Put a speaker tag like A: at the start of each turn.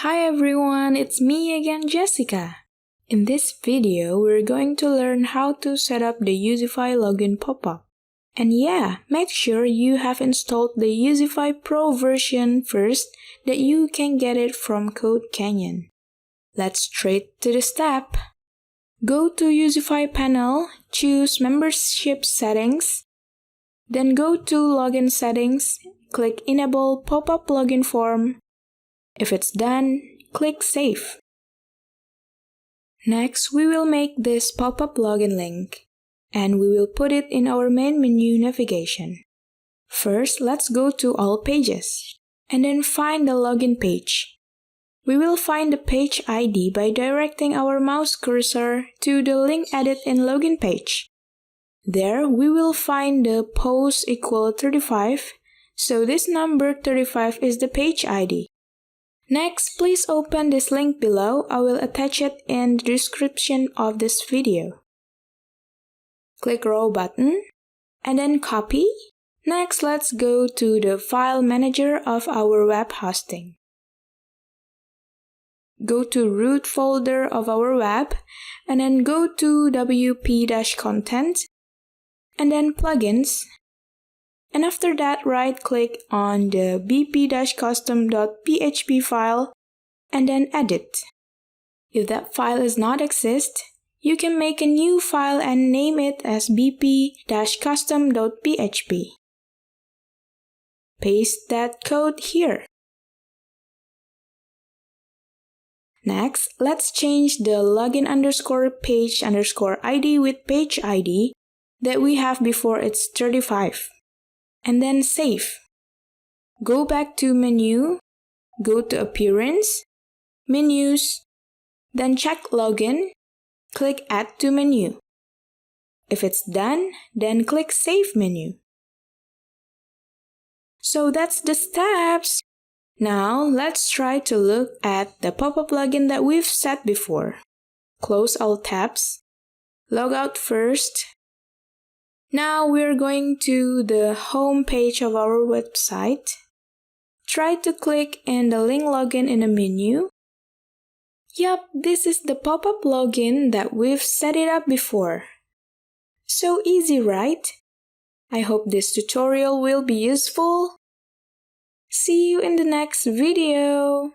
A: Hi everyone, it's me again, Jessica. In this video, we're going to learn how to set up the Youzify login pop-up. And yeah, make sure you have installed the Youzify Pro version first that you can get it from Code Canyon. Let's straight to the step. Go to Youzify Panel, choose Membership Settings, then go to Login Settings, click Enable Pop-up Login Form. If it's done, click Save. Next, we will make this pop-up login link, and we will put it in our main menu navigation. First, let's go to All Pages, and then find the login page. We will find the page ID by directing our mouse cursor to the link added in login page. There, we will find the post equal 35, so this number 35 is the page ID. Next, please open this link below. I will attach it in the description of this video. Click Row button, and then copy. Next, let's go to the file manager of our web hosting. Go to root folder of our web, and then go to wp-content, and then plugins. And after that, right-click on the bp-custom.php file and then edit. If that file does not exist, you can make a new file and name it as bp-custom.php. Paste that code here. Next, let's change the login_page_id with page ID that we have before it's 35. And then save. Go back to Menu, go to Appearance, Menus, then check Login, click Add to Menu. If it's done, then click Save Menu. So that's the steps. Now let's try to look at the pop-up login that we've set before. Close all tabs, log out first. Now we're going to the home page of our website. Try to click in the link login in the menu. Yup, this is the pop-up login that we've set it up before. So easy, right? I hope this tutorial will be useful. See you in the next video.